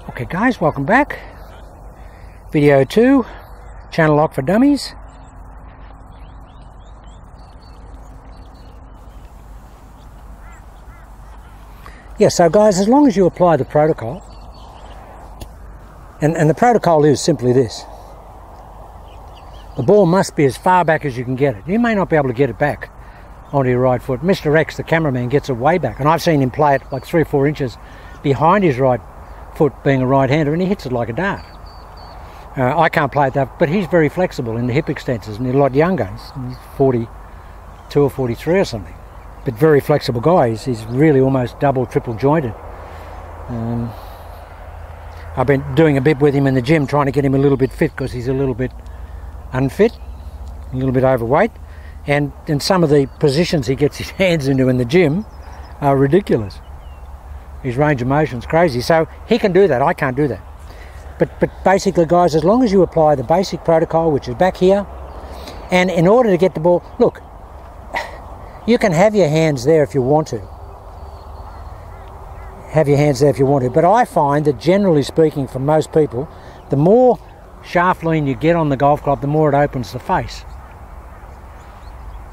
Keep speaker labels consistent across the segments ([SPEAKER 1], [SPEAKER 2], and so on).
[SPEAKER 1] Okay guys, welcome back. Video 2, channel Lock For Dummies. Yeah, so guys, as long as you apply the protocol, and the protocol is simply this. The ball must be as far back as you can get it. You may not be able to get it back onto your right foot. Mr. X, the cameraman, gets it way back, and I've seen him play it like 3 or 4 inches behind his right foot, being a right-hander, and he hits it like a dart. I can't play it that, but he's very flexible in the hip extensors, and he's a lot younger. He's 42 or 43 or something, but very flexible guy. He's really almost double, triple jointed. I've been doing a bit with him in the gym, trying to get him a little bit fit, because he's a little bit unfit, a little bit overweight, and some of the positions he gets his hands into in the gym are ridiculous. His range of motion's crazy, so he can do that. I can't do that. But basically, guys, as long as you apply the basic protocol, which is back here, and in order to get the ball, look, you can have your hands there if you want to. Have your hands there if you want to. But I find that, generally speaking, for most people, the more shaft lean you get on the golf club, the more it opens the face.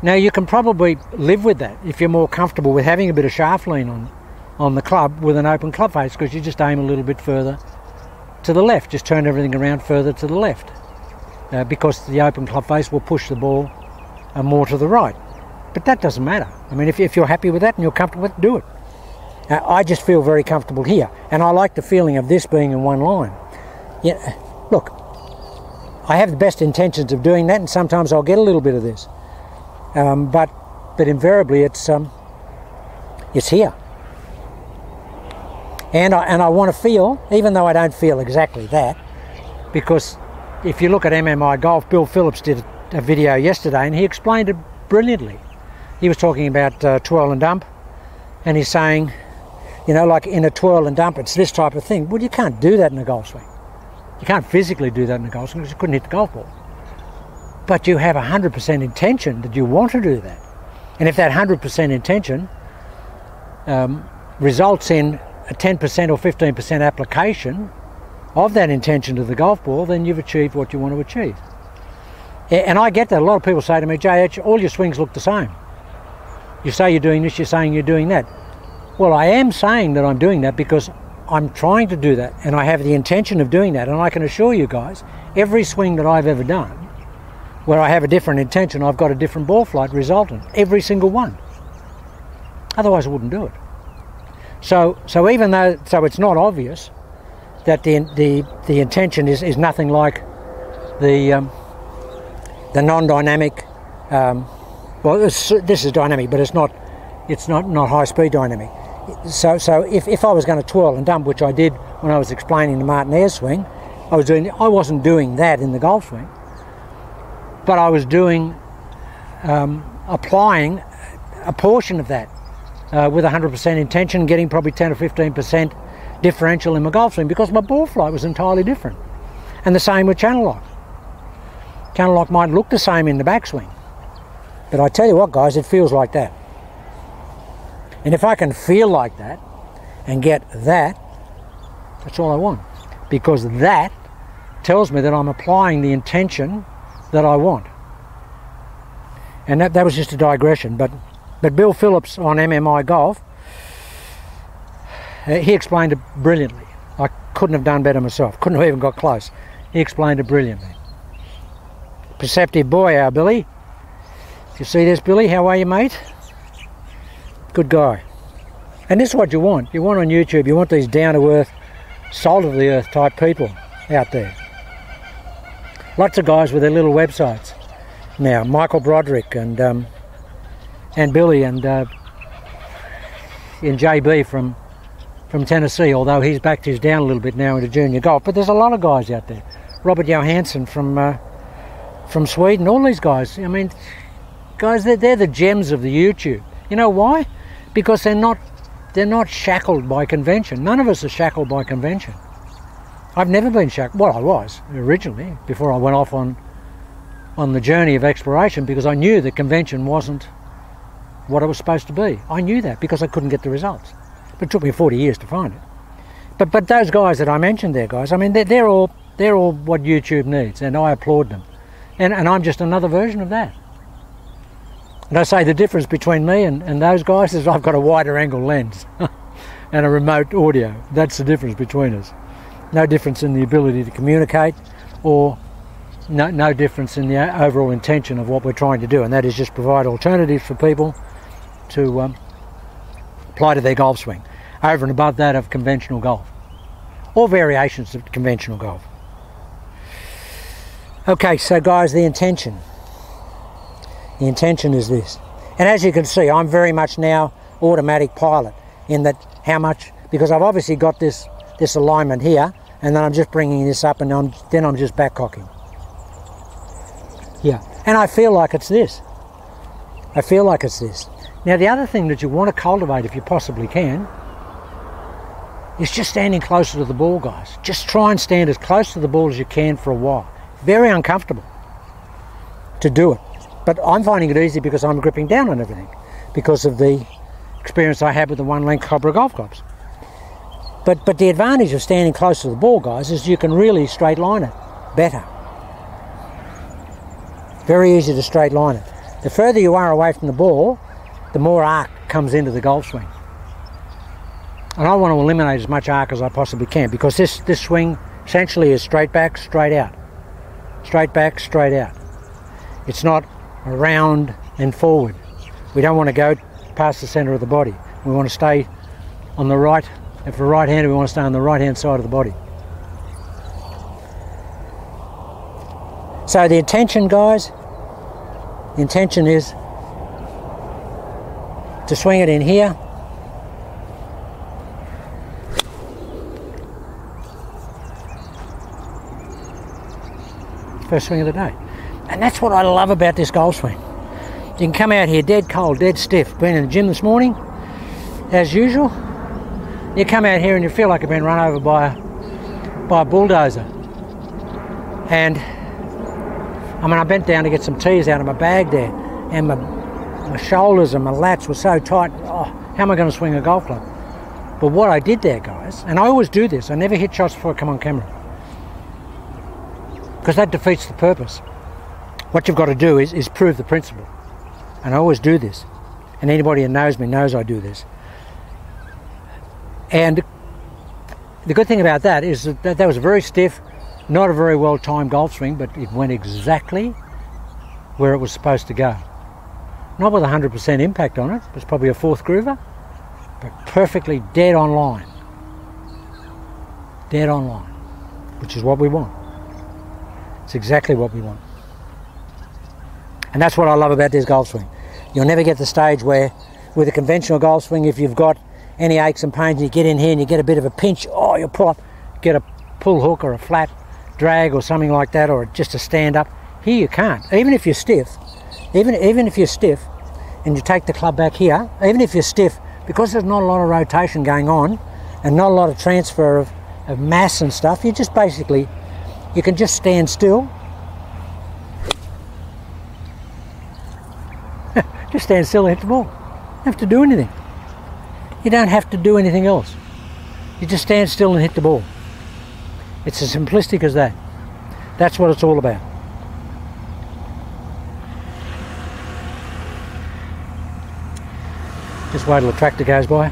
[SPEAKER 1] Now, you can probably live with that if you're more comfortable with having a bit of shaft lean on the club with an open club face, because you just aim a little bit further to the left, just turn everything around further to the left, because the open club face will push the ball more to the right. But that doesn't matter. I mean, if you're happy with that and you're comfortable with it, do it. I just feel very comfortable here, and I like the feeling of this being in one line. Yeah, look, I have the best intentions of doing that, and sometimes I'll get a little bit of this, but invariably it's here. And I want to feel, even though I don't feel exactly that, because if you look at MMI Golf, Bill Phillips did a video yesterday and he explained it brilliantly. He was talking about twirl and dump, and he's saying, you know, like in a twirl and dump, it's this type of thing. Well, you can't do that in a golf swing. You can't physically do that in a golf swing because you couldn't hit the golf ball. But you have 100% intention that you want to do that. And if that 100% intention results in a 10% or 15% application of that intention to the golf ball, then you've achieved what you want to achieve. And I get that. A lot of people say to me, JH, all your swings look the same. You say you're doing this, you're saying you're doing that. Well, I am saying that I'm doing that because I'm trying to do that, and I have the intention of doing that. And I can assure you guys, every swing that I've ever done, where I have a different intention, I've got a different ball flight resultant. Every single one. Otherwise I wouldn't do it. So even though it's not obvious that the intention is nothing like the non-dynamic. Well, this is dynamic, but it's not high speed dynamic. So if I was going to twirl and dump, which I did when I was explaining the Martin Ayres swing, I wasn't doing that in the golf swing, but I was doing applying a portion of that. With 100% intention, getting probably 10 or 15% differential in my golf swing, because my ball flight was entirely different. And the same with channel lock. Channel lock might look the same in the backswing, but I tell you what, guys, it feels like that. And if I can feel like that and get that, that's all I want, because that tells me that I'm applying the intention that I want. And that was just a digression, but Bill Phillips on MMI Golf, he explained it brilliantly. I couldn't have done better myself. Couldn't have even got close. He explained it brilliantly. Perceptive boy, our Billy. If you see this, Billy, how are you, mate? Good guy. And this is what you want. You want on YouTube, you want these down-to-earth, salt-of-the-earth type people out there. Lots of guys with their little websites now. Michael Broderick and Billy and JB from Tennessee, although he's backed his down a little bit now into junior golf. But there's a lot of guys out there. Robert Johansson from Sweden, all these guys. I mean, guys, they're the gems of the YouTube. You know why? Because they're not shackled by convention. None of us are shackled by convention. I've never been shackled. Well, I was originally, before I went off on the journey of exploration, because I knew that convention wasn't what it was supposed to be. I knew that because I couldn't get the results. But it took me 40 years to find it. But those guys that I mentioned there, guys, I mean, they're all what YouTube needs, and I applaud them. And I'm just another version of that. And I say the difference between me and those guys is I've got a wider angle lens and a remote audio. That's the difference between us. No difference in the ability to communicate, or no difference in the overall intention of what we're trying to do, and that is just provide alternatives for people to apply to their golf swing, over and above that of conventional golf, or variations of conventional golf. Okay, so guys, the intention is this. And as you can see, I'm very much now automatic pilot, in that because I've obviously got this alignment here, and then I'm just bringing this up, and then I'm just back cocking. Yeah, and I feel like it's this. Now, the other thing that you want to cultivate, if you possibly can, is just standing closer to the ball, guys. Just try and stand as close to the ball as you can for a while. Very uncomfortable to do it, but I'm finding it easy because I'm gripping down on everything, because of the experience I had with the one-length Cobra golf clubs. But the advantage of standing close to the ball, guys, is you can really straight line it better. Very easy to straight line it. The further you are away from the ball, the more arc comes into the golf swing. And I want to eliminate as much arc as I possibly can, because this swing essentially is straight back, straight out. Straight back, straight out. It's not around and forward. We don't want to go past the centre of the body. We want to stay on the right. If we're right-handed, we want to stay on the right-hand side of the body. So the intention, guys, the intention is to swing it in here. First swing of the day. And that's what I love about this golf swing. You can come out here dead cold, dead stiff. Been in the gym this morning, as usual. You come out here and you feel like you've been run over by a bulldozer. And I mean, I bent down to get some teas out of my bag there, and my shoulders and my lats were so tight. Oh, how am I going to swing a golf club? But what I did there, guys, and I always do this, I never hit shots before I come on camera, because that defeats the purpose. What you've got to do is prove the principle. And I always do this. And anybody who knows me knows I do this. And the good thing about that is that was a very stiff, not a very well-timed golf swing, but it went exactly where it was supposed to go. Not with 100% impact on it. It was probably a fourth groover, but perfectly dead on line. Dead on line, which is what we want. It's exactly what we want. And that's what I love about this golf swing. You'll never get the stage where, with a conventional golf swing, if you've got any aches and pains, you get in here and you get a bit of a pinch, oh, you'll get a pull hook or a flat drag or something like that, or just a stand up. Here you can't. Even if you're stiff, even if you're stiff and you take the club back here, even if you're stiff, because there's not a lot of rotation going on and not a lot of transfer of mass and stuff, you just basically, you can just stand still. Just stand still and hit the ball. You don't have to do anything. You don't have to do anything else. You just stand still and hit the ball. It's as simplistic as that. That's what it's all about. Just wait till the tractor goes by.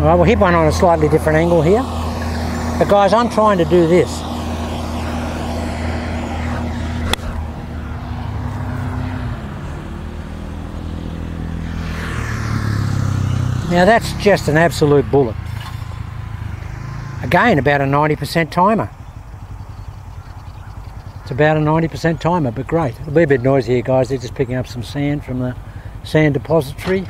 [SPEAKER 1] Alright, we'll hit one on a slightly different angle here. But guys, I'm trying to do this. Now that's just an absolute bullet. Again, about a 90% timer. It's about a 90% timer, but great. It'll be a bit noisy here, guys. They're just picking up some sand from the sand depository.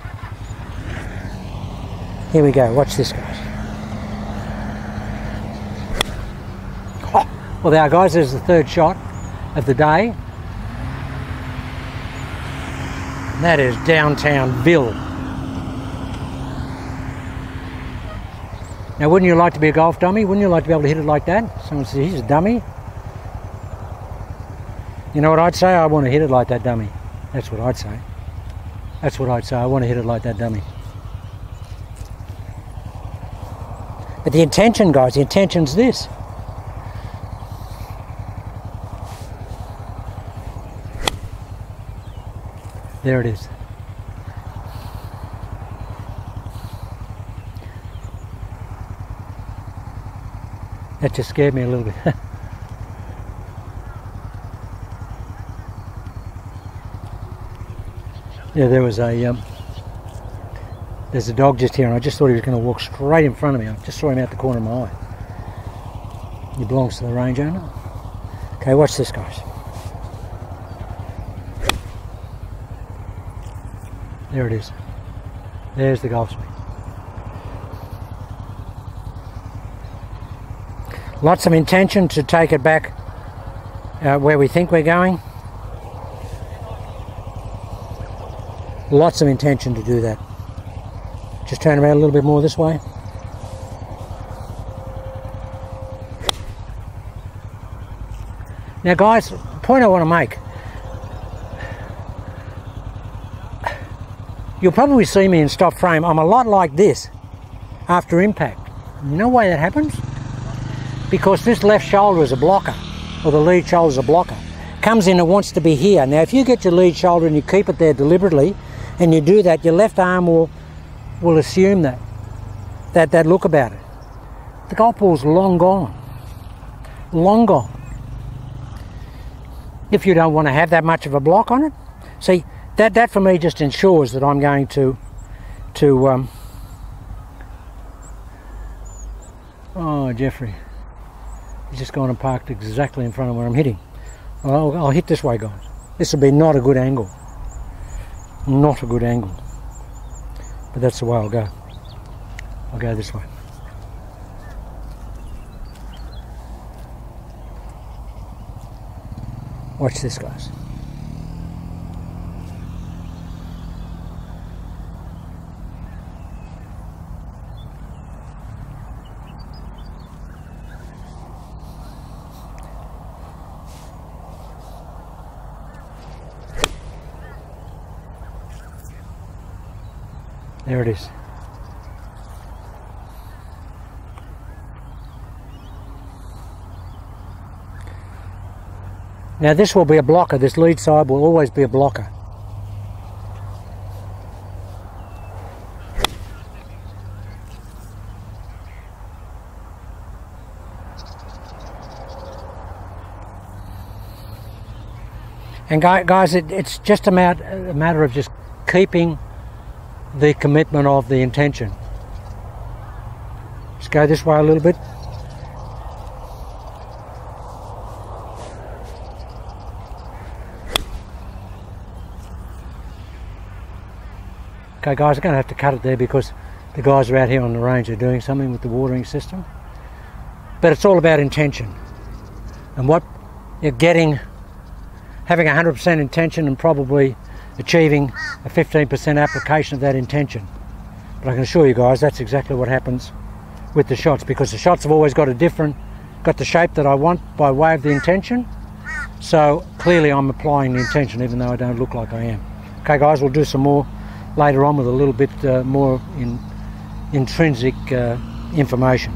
[SPEAKER 1] Here we go. Watch this, guys. Oh, well, there, guys. There's the third shot of the day. And that is downtown Ville. Now, wouldn't you like to be a golf dummy? Wouldn't you like to be able to hit it like that? Someone says, he's a dummy. You know what I'd say? I want to hit it like that dummy. That's what I'd say. That's what I'd say. I want to hit it like that dummy. But the intention, guys, the intention's this. There it is. That just scared me a little bit. Yeah, there's a dog just here, and I just thought he was going to walk straight in front of me. I just saw him out the corner of my eye. He belongs to the range owner. Okay, watch this, guys. There it is. There's the Gulf Smith. Lots of intention to take it back where we think we're going. Lots of intention to do that. Just turn around a little bit more this way. Now guys, the point I want to make. You'll probably see me in stop frame. I'm a lot like this after impact. You know why that happens? Because this left shoulder is a blocker, or the lead shoulder is a blocker. Comes in and wants to be here. Now if you get your lead shoulder and you keep it there deliberately, and you do that, your left arm will assume that look about it. The golf ball's long gone. Long gone. If you don't want to have that much of a block on it. See, that for me just ensures that I'm going to oh, Jeffrey. He's just gone and parked exactly in front of where I'm hitting. Well, I'll hit this way, guys. This will be not a good angle. Not a good angle. But that's the way I'll go. I'll go this way. Watch this, guys. There it is. Now this will be a blocker. This lead side will always be a blocker. And guys, it's just a matter of just keeping the commitment of the intention. Just go this way a little bit. Okay guys, I'm going to have to cut it there because the guys are out here on the range. They're doing something with the watering system. But it's all about intention. And what you're getting, having 100% intention and probably achieving a 15% application of that intention. But I can assure you guys that's exactly what happens with the shots, because the shots have always got the shape that I want by way of the intention. So clearly I'm applying the intention even though I don't look like I am. Okay guys, we'll do some more later on with a little bit more intrinsic information.